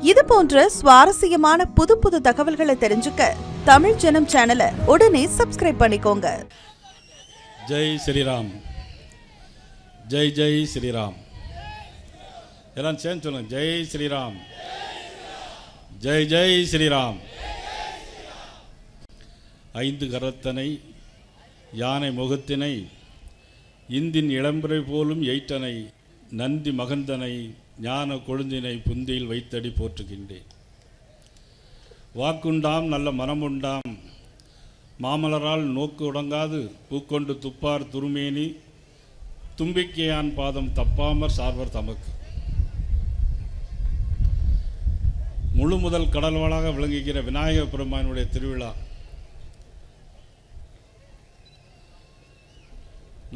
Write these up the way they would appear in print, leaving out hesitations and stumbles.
இது போன்ற சுவாரஸ்யமான புது புது தகவல்களை தெரிஞ்சுக்க தமிழ் ஜனம் சேனலை உடனே சப்ஸ்கிரைப் பண்ணிக்கோங்க. ஜெய் ஸ்ரீராம், ஜெய் ஜெய் ஸ்ரீராம். எல்லாம் சேர்ந்து சொல்லுங்க. ஜெய் ஸ்ரீராம், ஜெய் ஜெய் ஸ்ரீராம். ஐந்து கரத்தனை யானை முகத்தினை இந்தின் இளம்பிறை போலும் எயிட்டனை நந்தி மகந்தனை ஞான கொழுந்தினை புந்தியில் வைத்தடி போற்றுகின்றேன். வாக்குண்டாம் நல்ல மனமுண்டாம் மாமலரால் நோக்கு உடங்காது பூக்கொண்டு துப்பார் துருமேனி தும்பிக்கையான் பாதம் தப்பாமற் சார்வர் தமக்கு. முழு முதல் கடல்வளாக விளங்குகிற விநாயக பெருமானுடைய திருவிழா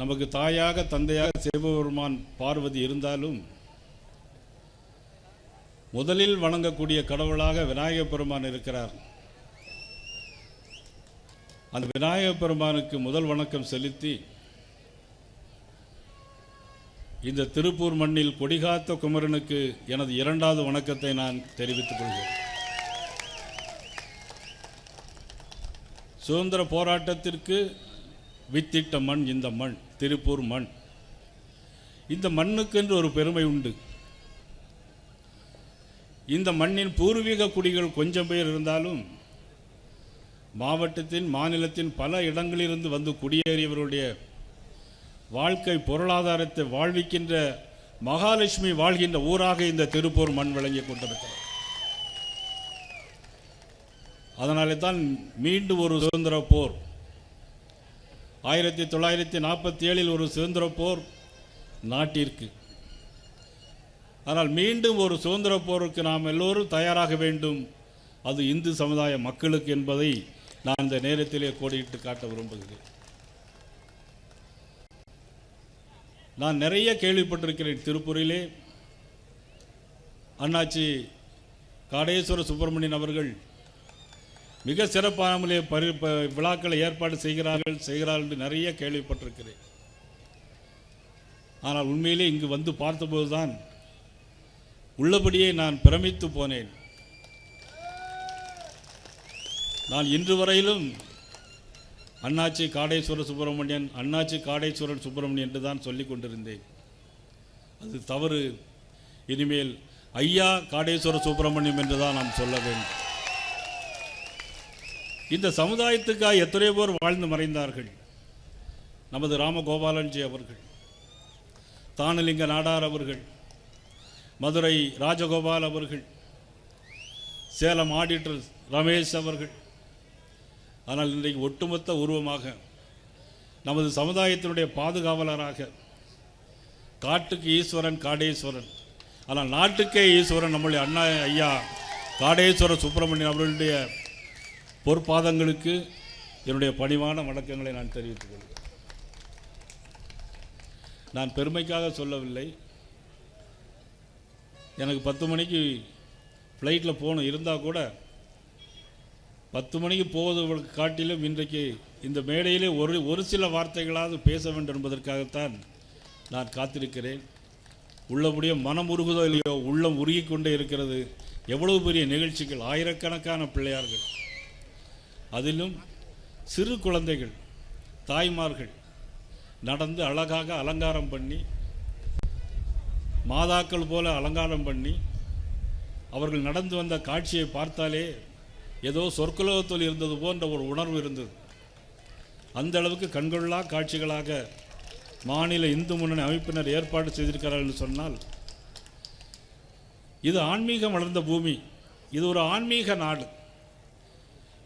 நமக்கு தாயாக தந்தையாக சிவபெருமான் பார்வதி இருந்தாலும் முதலில் வணங்கக்கூடிய கடவுளாக விநாயக பெருமான் இருக்கிறார். அந்த விநாயக பெருமானுக்கு முதல் வணக்கம் செலுத்தி இந்த திருப்பூர் மண்ணில் கொடிகாத்த குமரனுக்கு எனது இரண்டாவது வணக்கத்தை நான் தெரிவித்துக் கொள்கிறேன். சுதந்திர போராட்டத்திற்கு வித்திட்ட மண் இந்த மண், திருப்பூர் மண். இந்த மண்ணுக்கென்று ஒரு பெருமை உண்டு. இந்த மண்ணின் பூர்வீக குடிகள் கொஞ்சம் பேர் இருந்தாலும் மாவட்டத்தின் மாநிலத்தின் பல இடங்களிலிருந்து வந்து குடியேறியவருடைய வாழ்க்கை பொருளாதாரத்தை வாழ்விக்கின்ற மகாலட்சுமி வாழ்கின்ற ஊராக இந்த திருப்பூர் மண் விளங்கி கொண்டிருக்கிறது. அதனாலே தான் மீண்டும் ஒரு சுதந்திர போர் 1947 ஒரு சுதந்திர போர் நாட்டிற்கு. ஆனால் மீண்டும் ஒரு சுதந்திர போருக்கு நாம் எல்லோரும் தயாராக வேண்டும். அது இந்து சமுதாய மக்களுக்கு என்பதை நான் இந்த நேரத்திலே கோடிட்டு காட்ட விரும்புகிறேன். நான் நிறைய கேள்விப்பட்டிருக்கிறேன். திருப்பூரிலே அண்ணாச்சி காடேஸ்வர சுப்பிரமணியன் அவர்கள் மிக சிறப்பான விழாக்களை ஏற்பாடு செய்கிறார்கள் என்று நிறைய கேள்விப்பட்டிருக்கிறேன். ஆனால் உண்மையிலே இங்கு வந்து பார்த்தபோதுதான் உள்ளபடியே நான் பிரமித்து போனேன். நான் இன்று வரையிலும் அண்ணாச்சி காடேஸ்வர சுப்பிரமணியன், அண்ணாச்சி காடேஸ்வரன் சுப்பிரமணியன் என்று தான் சொல்லிக் கொண்டிருந்தேன். அது தவறு. இனிமேல் ஐயா காடேஸ்வர சுப்பிரமணியம் என்று தான் நாம் சொல்ல வேண்டும். இந்த சமுதாயத்துக்காக எத்தனையோ பேர் வாழ்ந்து மறைந்தார்கள். நமது ராமகோபாலன்ஜி அவர்கள், தானலிங்க நாடார் அவர்கள், மதுரை ராஜகோபால் அவர்கள், சேலம் ஆடிட்டர் ரமேஷ் அவர்கள். ஆனால் இன்றைக்கு ஒட்டுமொத்த உருவமாக நமது சமுதாயத்தினுடைய பாதுகாவலராக காட்டுக்கு ஈஸ்வரன் காடேஸ்வரன், ஆனால் நாட்டுக்கே ஈஸ்வரன் நம்முடைய அண்ணா ஐயா காடேஸ்வர சுப்பிரமணியன் அவர்களுடைய பொற்பாதங்களுக்கு என்னுடைய பணிவான வணக்கங்களை நான் தெரிவித்துக் கொள்கிறேன். நான் பெருமைக்காக சொல்லவில்லை. எனக்கு 10 மணிக்கு ஃப்ளைட்டில் போகணும் இருந்தால் கூட 10 மணிக்கு போவதை காட்டிலும் இன்றைக்கு இந்த மேடையிலே ஒரு சில வார்த்தைகளாவது பேச வேண்டும் என்பதற்காகத்தான் நான் காத்திருக்கிறேன். உள்ளபடியே மனம் உருகுதோ இல்லையோ, உள்ளம் உருகி கொண்டே இருக்கிறது. எவ்வளவு பெரிய நிகழ்ச்சிகள், ஆயிரக்கணக்கான பிள்ளையார்கள், அதிலும் சிறு குழந்தைகள், தாய்மார்கள் நடந்து அழகாக அலங்காரம் பண்ணி, மாதாக்கள் போல அலங்காரம் பண்ணி அவர்கள் நடந்து வந்த காட்சியை பார்த்தாலே ஏதோ சொற்குலோகத்தில் இருந்தது போன்ற ஒரு உணர்வு இருந்தது. அந்த அளவுக்கு கண்கொள்ளா காட்சிகளாக மாநில இந்து முன்னணி அமைப்பினர் ஏற்பாடு செய்திருக்கிறார்கள் என்று சொன்னால், இது ஆன்மீகம் வளர்ந்த பூமி, இது ஒரு ஆன்மீக நாடு.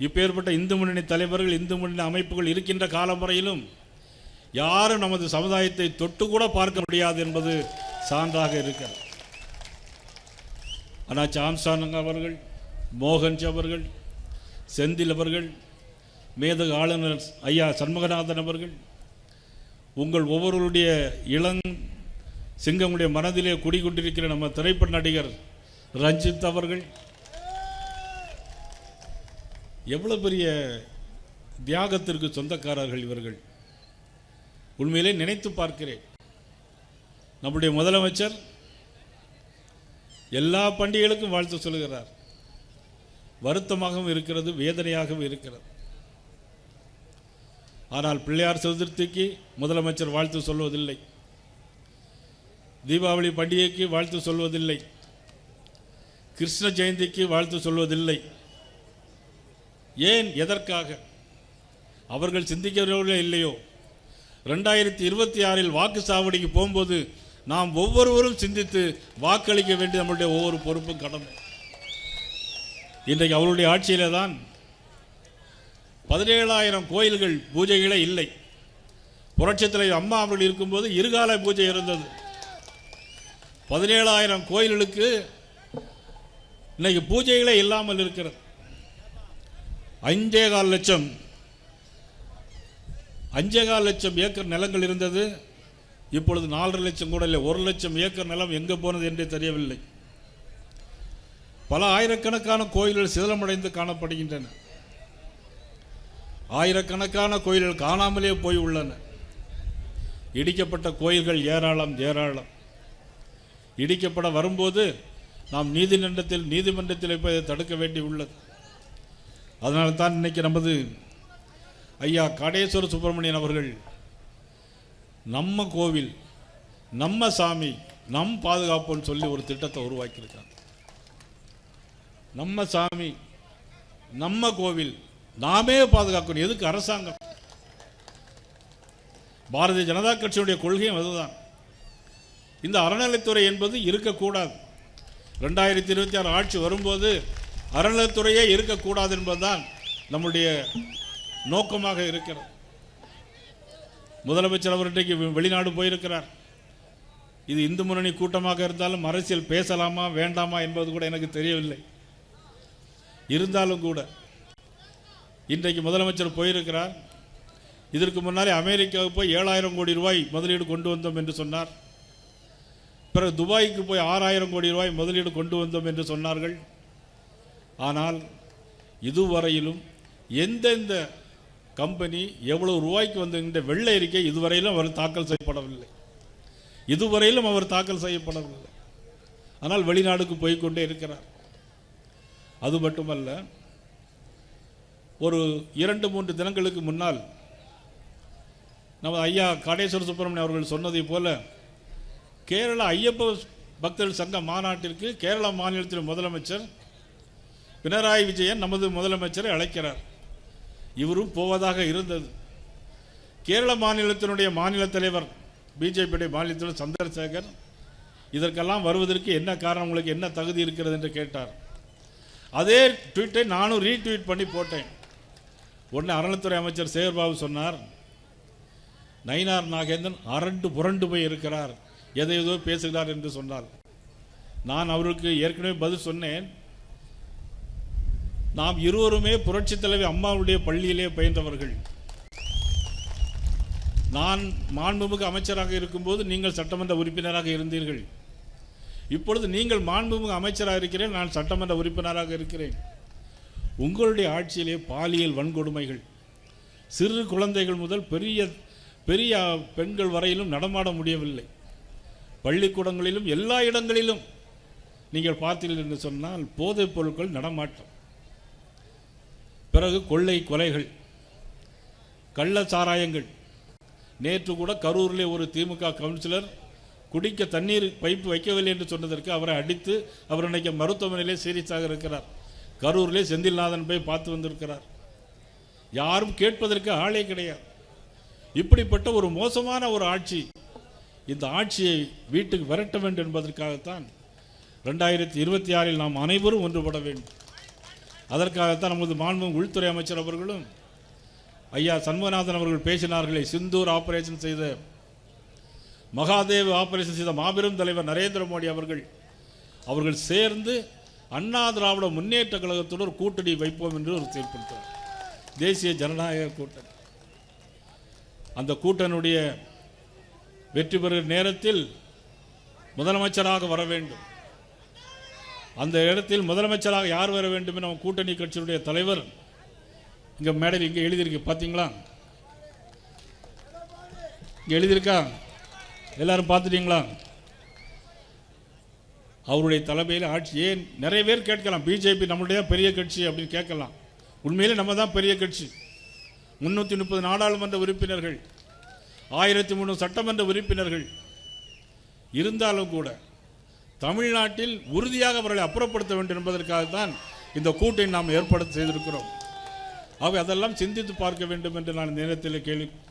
இப்பேற்பட்ட இந்து முன்னணி தலைவர்கள், இந்து முன்னணி அமைப்புகள் இருக்கின்ற காலம் வரையிலும் யாரும் நமது சமுதாயத்தை தொட்டு கூட பார்க்க முடியாது என்பது சான்றாக இருக்கிறது. அண்ணாச்சி ஆம்ஸ்ட்ராங் அவர்கள், மோகன்ஜி அவர்கள், செந்தில் அவர்கள், மேதகு ஆளுநர் ஐயா சண்முகநாதன் அவர்கள், உங்கள் ஒவ்வொருவருடைய இளங் சிங்கமுடைய மனதிலே குடிகொண்டிருக்கிற நம்ம திரைப்பட நடிகர் ரஞ்சித் அவர்கள், எவ்வளவு பெரிய தியாகத்திற்கு சொந்தக்காரர்கள் இவர்கள். உண்மையிலே நினைத்து பார்க்கிறேன். நம்முடைய முதலமைச்சர் எல்லா பண்டிகைகளுக்கும் வாழ்த்து சொல்லுகிறார். வருத்தமாகவும் இருக்கிறது, வேதனையாகவும் இருக்கிறது. ஆனால் பிள்ளையார் சதுர்த்திக்கு முதலமைச்சர் வாழ்த்து சொல்வதில்லை, தீபாவளி பண்டிகைக்கு வாழ்த்து சொல்வதில்லை, கிருஷ்ண ஜெயந்திக்கு வாழ்த்து சொல்வதில்லை. ஏன், எதற்காக? அவர்கள் சிந்திக்கிறவர்களே இல்லையோ? 2026 வாக்கு சாவடிக்கு போகும்போது நாம் ஒவ்வொருவரும் சிந்தித்து வாக்களிக்க வேண்டிய நம்முடைய ஒவ்வொரு பொறுப்பும் கடமை. இன்றைக்கு அவருடைய ஆட்சியிலே தான் 17,000 கோயில்கள் பூஜைகளே இல்லை. புரட்சித் தலைவர் அம்மா அவர்கள் இருக்கும்போது இருகால பூஜை இருந்தது. 17,000 கோயில்களுக்கு இன்னைக்கு பூஜைகளே இல்லாமல் இருக்கிறது. 5,4 லட்சம் ஏக்கர் நிலங்கள் இருந்தது. இப்பொழுது 4.5 லட்சம் கூட இல்லை, 1 லட்சம் ஏக்கர் நிலம் எங்கே போனது என்றே தெரியவில்லை. பல ஆயிரக்கணக்கான கோயில்கள் சிதலமடைந்து காணப்படுகின்றன. ஆயிரக்கணக்கான கோயில்கள் காணாமலே போய் உள்ளன. இடிக்கப்பட்ட கோயில்கள் ஏராளம் ஏராளம். இடிக்கப்பட வரும்போது நாம் நீதிமன்றத்தில் போய் தடுக்க வேண்டி உள்ளது. அதனால தான் இன்னைக்கு நமது ஐயா காடேஸ்வர சுப்பிரமணியன் அவர்கள் நம்ம கோவில், நம்ம சாமி, நம் பாதுகாப்புன்னு சொல்லி ஒரு திட்டத்தை உருவாக்கியிருக்காங்க. நம்ம சாமி, நம்ம கோவில், நாமே பாதுகாக்கணும். எதுக்கு? அரசாங்கம். பாரதிய ஜனதா கட்சியுடைய கொள்கையும் அதுதான். இந்த அறநிலைத்துறை என்பது இருக்கக்கூடாது. 2026 ஆட்சி வரும்போது அறநிலைத்துறையே இருக்கக்கூடாது என்பதுதான் நம்முடைய நோக்கமாக இருக்கிறது. முதலமைச்சர் அவர் இன்றைக்கு வெளிநாடு போயிருக்கிறார். இது இந்து முன்னணி கூட்டமாக இருந்தாலும் அரசியல் பேசலாமா வேண்டாமா என்பது கூட எனக்கு தெரியவில்லை. இருந்தாலும் கூட இன்றைக்கு முதலமைச்சர் போயிருக்கிறார். இதற்கு முன்னாலே அமெரிக்காவுக்கு போய் 7,000 கோடி ரூபாய் முதலீடு கொண்டு வந்தோம் என்று சொன்னார். பிறகு துபாய்க்கு போய் 6,000 கோடி ரூபாய் முதலீடு கொண்டு வந்தோம் என்று சொன்னார்கள். ஆனால் இதுவரையிலும் எந்தெந்த கம்பெனி எவ்வளவு ரூபாய்க்கு வந்த வெள்ளை அறிக்கை இதுவரையிலும் அவர் தாக்கல் செய்யப்படவில்லை. ஆனால் வெளிநாடுக்கு போய்கொண்டே இருக்கிறார். அது மட்டுமல்ல, ஒரு 2-3 தினங்களுக்கு முன்னால் நம்ம ஐயா காடேஸ்வர சுப்பிரமணியன் அவர்கள் சொன்னதை போல கேரள ஐயப்ப பக்தர்கள் சங்க மாநாட்டிற்கு கேரள மாநிலத்தின் முதலமைச்சர் பினராயி விஜயன் நமது முதலமைச்சரை அழைக்கிறார். இவரும் போவதாக இருந்தது. கேரள மாநிலத்தினுடைய மாநில தலைவர், பிஜேபியுடைய மாநிலத்தில் சந்திரசேகர், இதற்கெல்லாம் வருவதற்கு என்ன காரணம், உங்களுக்கு என்ன தகுதி இருக்கிறது என்று கேட்டார். அதே ட்வீட்டை நானும் ரீட்வீட் பண்ணி போட்டேன். உடனே அறநிலைத்துறை அமைச்சர் சேகர்பாபு சொன்னார், நயினார் நாகேந்திரன் அரண்டு புரண்டு போய் இருக்கிறார், எதையோ பேசுகிறார் என்று சொன்னார். நான் அவருக்கு ஏற்கனவே பதில் சொன்னேன். நாம் இருவருமே புரட்சி தலைவி அம்மாவுடைய பள்ளியிலே பயின்றவர்கள். நான் மாண்புமிகு அமைச்சராக இருக்கும்போது நீங்கள் சட்டமன்ற உறுப்பினராக இருந்தீர்கள். இப்பொழுது நீங்கள் மாண்புமிகு அமைச்சராக இருக்கிறேன், நான் சட்டமன்ற உறுப்பினராக இருக்கிறேன். உங்களுடைய ஆட்சியிலே பாலியல் வன்கொடுமைகள், சிறு குழந்தைகள் முதல் பெரிய பெரிய பெண்கள் வரையிலும் நடமாட முடியவில்லை. பள்ளிக்கூடங்களிலும் எல்லா இடங்களிலும் நீங்கள் பார்த்தீர்கள் என்று சொன்னால் போதைப் பொருட்கள் நடமாட்டம். பிறகு கொள்ளை கொலைகள், கள்ள சாராயங்கள். நேற்று கூட கரூரிலே ஒரு திமுக கவுன்சிலர் குடிக்க தண்ணீர் பைப்பு வைக்கவில்லை என்று சொன்னதற்கு அவரை அடித்து அவர் இன்னைக்கு மருத்துவமனையிலே சீரியஸாக இருக்கிறார். கரூரிலே செந்தில்நாதன் போய் பார்த்து வந்திருக்கிறார். யாரும் கேட்பதற்கு ஆளே கிடையாது. இப்படிப்பட்ட ஒரு மோசமான ஒரு ஆட்சி, இந்த ஆட்சியை வீட்டுக்கு விரட்ட வேண்டும் என்பதற்காகத்தான் 2026 நாம் அனைவரும் ஒன்றுபட வேண்டும். அதற்காகத்தான் நமது மாண்புமிகு உள்துறை அமைச்சர் அவர்களும் ஐயா சண்முகநாதன் அவர்கள் பேசினார்களே, சிந்தூர் ஆபரேஷன் செய்த, மகாதேவ் ஆபரேஷன் செய்த மாபெரும் தலைவர் நரேந்திர மோடி அவர்கள் சேர்ந்து அண்ணா திராவிட முன்னேற்ற கழகத்தோடு ஒரு கூட்டணி வைப்போம் என்று ஒரு தீர்ப்பளித்தார். தேசிய ஜனநாயக கூட்டணி. அந்த கூட்டணியுடைய வெற்றி பெறுகிற நேரத்தில் முதலமைச்சராக வர வேண்டும். அந்த இடத்தில் முதலமைச்சராக யார் வர வேண்டும் என நம்ம கூட்டணி கட்சியுடைய தலைவர் இங்கே மேடையில் இங்கே எழுதியிருக்கு, பார்த்தீங்களா? இங்கே எழுதியிருக்கா, எல்லாரும் பார்த்துட்டீங்களா? அவருடைய தலைமையில் ஆட்சி. ஏன் நிறைய பேர் கேட்கலாம், பிஜேபி நம்மளுடைய பெரிய கட்சி அப்படின்னு கேட்கலாம். உண்மையிலே நம்ம தான் பெரிய கட்சி. 330 நாடாளுமன்ற உறுப்பினர்கள், 1300 சட்டமன்ற உறுப்பினர்கள் இருந்தாலும் கூட தமிழ்நாட்டில் உறுதியாக அவர்களை அப்புறப்படுத்த வேண்டும் என்பதற்காகத்தான் இந்த கூட்டை நாம் ஏற்பாடு செய்திருக்கிறோம். அவை அதெல்லாம் சிந்தித்து பார்க்க வேண்டும் என்று நான் நேரத்தில்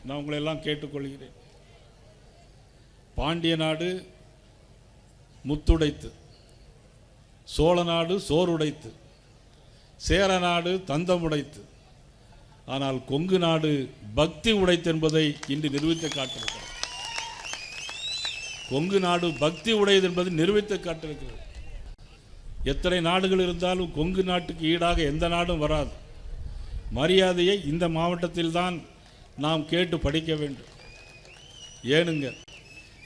நான் உங்களை எல்லாம் கேட்டுக்கொள்கிறேன். பாண்டிய நாடு முத்துடைத்து, சோழ நாடு சோறுடைத்து, சேர நாடு தந்தமுடைத்து, ஆனால் கொங்கு நாடு பக்தி உடைத்து என்பதை இன்று நிரூபித்து காட்டிருக்கிறது. கொங்கு நாடு பக்தி உடையது என்பதை நிரூபித்து காட்டிருக்கிறது. எத்தனை நாடுகள் இருந்தாலும் கொங்கு நாட்டுக்கு ஈடாக எந்த நாடும் வராது. மரியாதையை இந்த மாவட்டத்தில் தான் நாம் கேட்டு படிக்க வேண்டும். ஏனுங்க,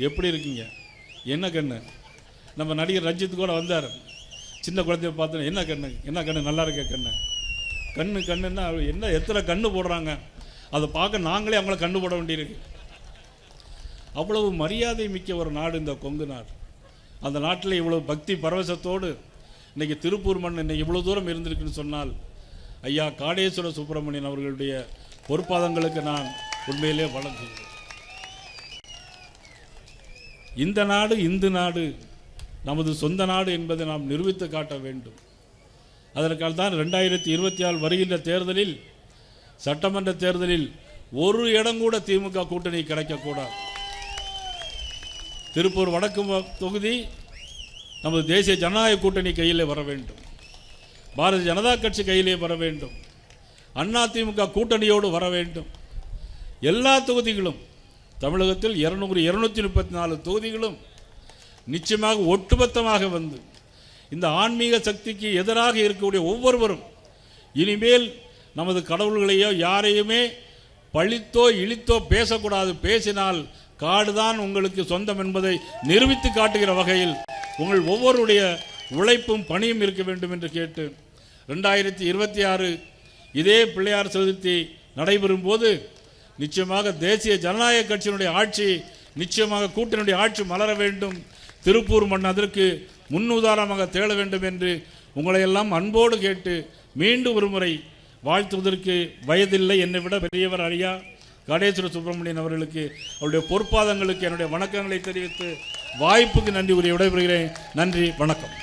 எப்படி இருக்கீங்க, என்ன கண்ணு? நம்ம நடிகர் ரஞ்சித் கூட வந்தார். சின்ன குழந்தைய பார்த்தோன்னா என்ன கண்ணு, என்ன கண்ணு, நல்லா இருக்க கண்ணு, கண்ணு கண்ணுன்னா என்ன எத்தனை கண்ணு போடுறாங்க, அதை பார்க்க நாங்களே அவங்கள கண்ணு போட வேண்டியிருக்கு. அவ்வளவு மரியாதை மிக்க ஒரு நாடு இந்த கொங்கு நாடு. அந்த நாட்டில் இவ்வளவு பக்தி பரவசத்தோடு இன்றைக்கி திருப்பூர் மண் இன்னைக்கு இவ்வளோ தூரம் இருந்திருக்குன்னு சொன்னால் ஐயா காடேஸ்வர சுப்பிரமணியன் அவர்களுடைய பொற்பாதங்களுக்கு நான் உண்மையிலே வழங்குகிறேன். இந்த நாடு இந்து நாடு, நமது சொந்த நாடு என்பதை நாம் நிரூபித்து காட்ட வேண்டும். அதற்காக தான் 2024 வருகின்ற தேர்தலில், சட்டமன்ற தேர்தலில் ஒரு இடம் கூட திமுக கூட்டணி கிடைக்கக்கூடாது. திருப்பூர் வடக்கு தொகுதி நமது தேசிய ஜனநாயக கூட்டணி கையிலே வர வேண்டும். பாரதிய ஜனதா கட்சி கையிலே வர வேண்டும். அண்ணா திமுக கூட்டணியோடு வர வேண்டும். எல்லா தொகுதிகளும் தமிழகத்தில் 234 தொகுதிகளும் நிச்சயமாக ஒட்டுமொத்தமாக வந்து இந்த ஆன்மீக சக்திக்கு எதிராக இருக்கக்கூடிய ஒவ்வொருவரும் இனிமேல் நமது கடவுள்களையோ யாரையுமே பழித்தோ இழித்தோ பேசக்கூடாது. பேசினால் காடுதான் உங்களுக்கு சொந்தம் என்பதை நிரூபித்து காட்டுகிற வகையில் உங்கள் ஒவ்வொருடைய உழைப்பும் பணியும் இருக்க வேண்டும் என்று கேட்டு 2026 இதே பிள்ளையார் சதுர்த்தி நடைபெறும் போது நிச்சயமாக தேசிய ஜனநாயக கட்சியினுடைய ஆட்சி, நிச்சயமாக கூட்டணியுடைய ஆட்சி மலர வேண்டும். திருப்பூர் மண் அதற்கு முன்னுதாரணமாக திகழ வேண்டும் என்று உங்களை எல்லாம் அன்போடு கேட்டு மீண்டும் ஒருமுறை வாழ்த்துவதற்கு வயதில்லை. என்னை விட பெரியவர் ஐயா காடேஸ்வர சுப்பிரமணியன் அவர்களுக்கு அவருடைய பொற்பாதங்களுக்கு என்னுடைய வணக்கங்களை தெரிவித்து வாய்ப்புக்கு நன்றி கூறி விடைபெறுகிறேன். நன்றி, வணக்கம்.